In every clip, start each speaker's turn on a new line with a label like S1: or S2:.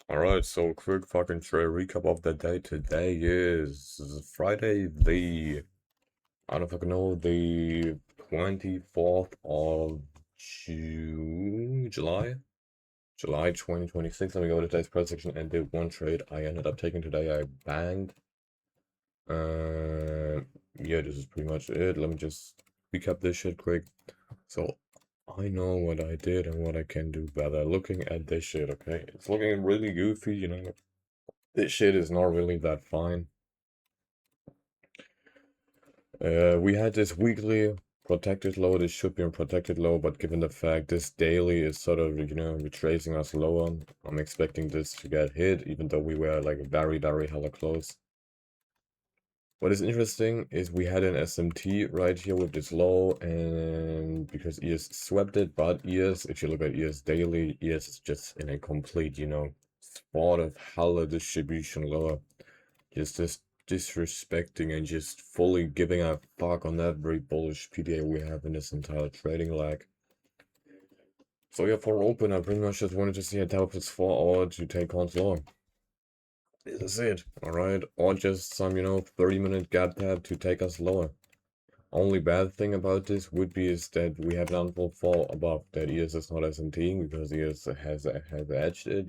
S1: Alright, so quick fucking trade recap of the day. Today is Friday, I don't fucking know, the 24th of July? July 2026. Let me go to today's price section and did one trade I ended up taking today. I banged. Uh, yeah, this is pretty much it. Let me just recap this shit quick. So, I know what I did and what I can do better. Looking at this shit, okay? It's looking really goofy, you know? This shit is not really that fine. We had this weekly protected low. This should be a protected low, but given the fact this daily is sort of, retracing us lower, I'm expecting this to get hit, even though we were like very, very hella close. What is interesting is we had an SMT right here with this low, and because ES swept it, but ES, if you look at ES daily, ES is just in a complete, spot of hella distribution lower. Just this disrespecting and just fully giving a fuck on that very bullish PDA we have in this entire trading lag. So yeah, for open, I pretty much just wanted to see a type of 4 hour to take on long. This is it, alright? Or just some, 30-minute gap tab to take us lower. Only bad thing about this would be is that we have an unfold fall above. That ES is not SMT because ES has edged it,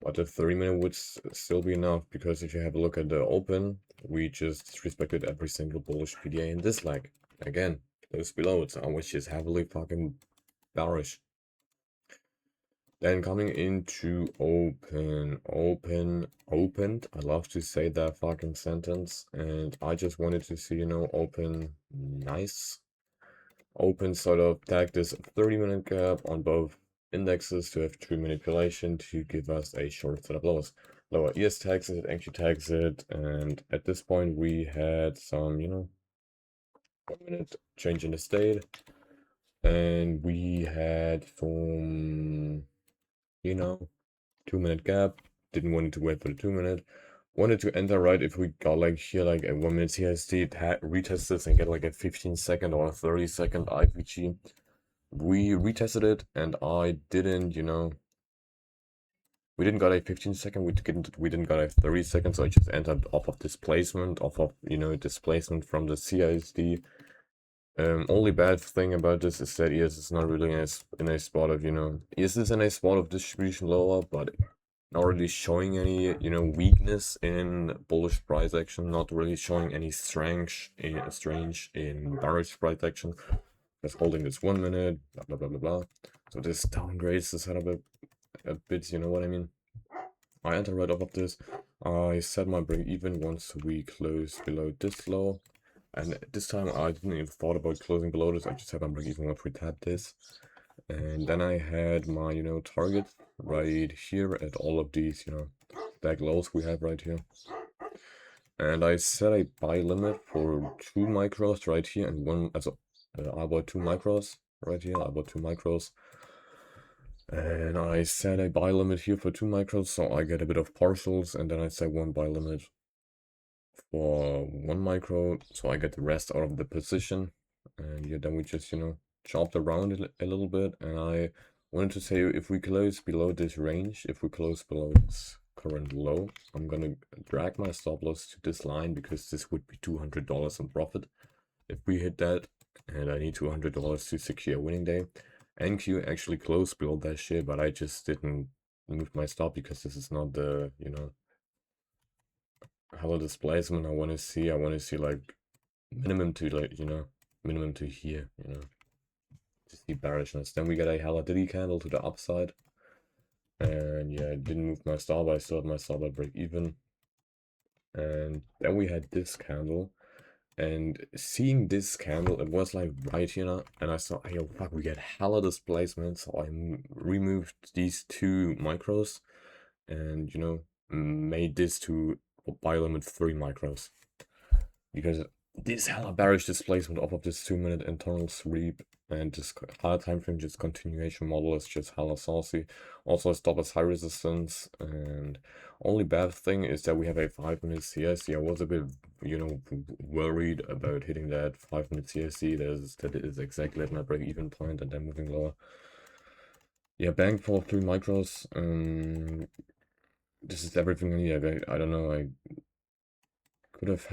S1: But the 30-minute would still be enough, because if you have a look at the open, we just respected every single bullish PDA in this leg. Again, those below it, which is heavily fucking bearish. Then coming into opened. I love to say that fucking sentence, and I just wanted to see, open nice. Open sort of tag this 30-minute gap on both indexes to have true manipulation to give us a short set of lows. Lower ES tags it, NQ tags it, and at this point we had some, 1 minute change in the state, and we had some, 2-minute gap. Didn't want to wait for the 2-minute. Wanted to enter right if we got like here like a 1-minute CST, retest this and get like a 15-second or a 30-second IVG. We retested it, and I didn't, we didn't got a 15-second, we didn't got a 30-second, so I just entered off of displacement, displacement from the CISD. Only bad thing about this is that ES is not really in a spot of, ES is in a spot of distribution lower, but not really showing any, weakness in bullish price action, not really showing any strength in bearish price action. Just holding this 1 minute, blah blah blah blah blah. So this downgrades the setup a bit, you know what I mean? I enter right off of this. I set my break even once we close below this low. And this time I didn't even thought about closing below this. I just had my break even once we tap this. And then I had my, target right here at all of these, back lows we have right here. And I set a buy limit for 2 micros right here, and one as I bought 2 micros right here. I bought 2 micros. And I set a buy limit here for 2 micros, so I get a bit of partials, and then I set 1 buy limit for 1 micro, so I get the rest out of the position. And yeah, then we just, chopped around a little bit, and I wanted to say if we close below this range, if we close below this current low, I'm gonna drag my stop loss to this line, because this would be $200 in profit if we hit that, and I need $200 to secure a winning day. NQ actually closed below that shit, but I just didn't move my stop because this is not the, hella displacement I want to see. I want to see like minimum to like, minimum to here, to see bearishness. Then we get a hella diddy candle to the upside. And yeah, I didn't move my stop, but I still had my stop at break even. And then we had this candle. And seeing this candle, it was like right here, and I saw, hey, fuck, we get hella displacement, so I removed these 2 micros, and, made this to buy limit 3 micros. Because this hella bearish displacement off of this 2-minute internal sweep and this higher time frame just continuation model is just hella saucy. Also, I stop as high resistance, and only bad thing is that we have a 5-minute CSC. I was a bit, worried about hitting that 5-minute CSC. That is exactly at my break even point and then moving lower. Yeah, bank for 3 micros. This is everything I need. I don't know. I could have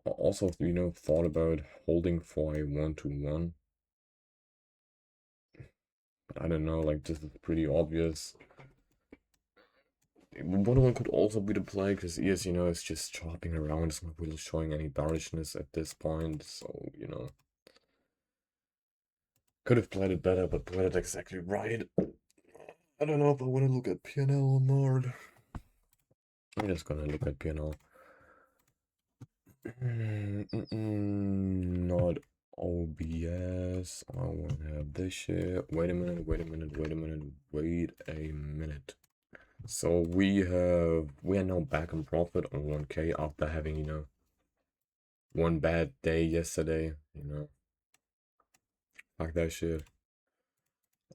S1: also, thought about holding for a 1-to-1. But I don't know, like, this is pretty obvious. 1-to-1 could also be the play, because ES, is just chopping around. It's not really showing any bearishness at this point. So, could have played it better, but played it exactly right. I don't know if I want to look at P&L or not. I'm just gonna look at P&L. Not OBS. I want to have this shit. Wait a minute. So we are now back in profit on 1K after having, one bad day yesterday. Fuck that shit.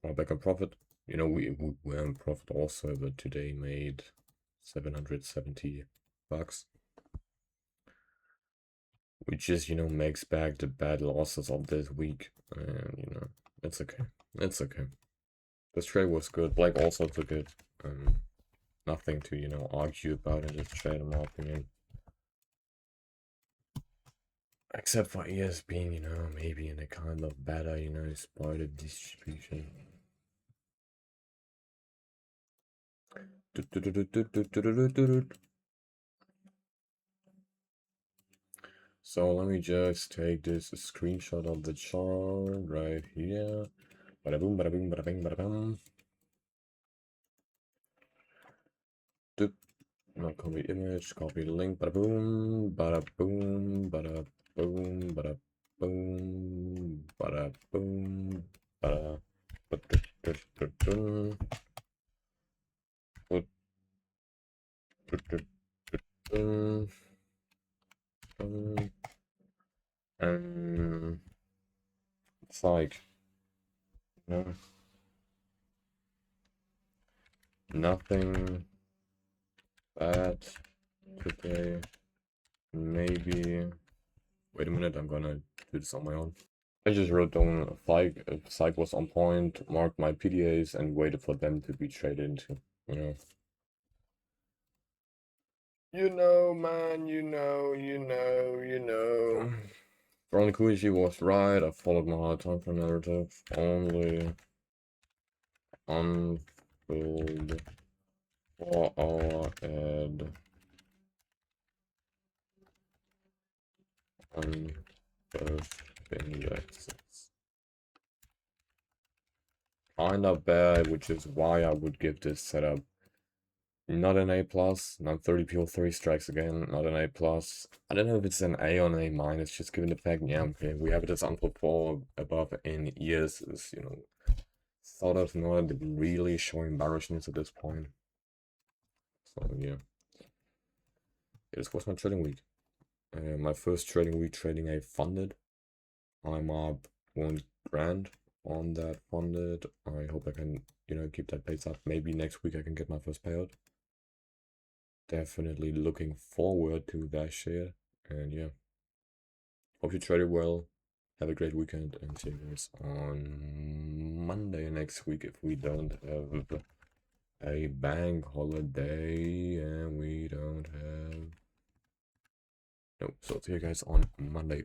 S1: We're back in profit. We're in profit also, but today made 770 bucks. Which just, makes back the bad losses of this week. And, it's okay. It's okay. This trade was good. Blake also took it. Nothing to, argue about in this trade, in my opinion. Except for ES being, maybe in a kind of better, spotted distribution. So let me just take this screenshot of the chart right here. Bada boom, bada boom, bada bing, bada bam. No, copy image, copy link, bada boom, bada boom, bada boom, bada boom, bada boom, bada it's like, nothing bad today. Maybe. Wait a minute, I'm gonna do this on my own. I just wrote down if Psych was on point, marked my PDAs, and waited for them to be traded into. Man, Ron Kuishi was right. I followed my hard time for narrative. Only unfilled for our ad. Unbirth indexes. Kinda bad, which is why I would give this setup not an A+, not 30 people, 3 strikes again, not an A+. I don't know if it's an A or an A minus, just given the fact, yeah, okay, we have it as unfilled for above in years, is, sort of not really showing bearishness at this point. So, yeah. This was my trading week. My first trading week trading a funded. I'm up 1 grand on that funded. I hope I can, keep that pace up. Maybe next week I can get my first payout. Definitely looking forward to that shit. And yeah. Hope you traded well. Have a great weekend and see you guys on Monday next week if we don't have a bank holiday and we don't have. No, so see you guys on Monday.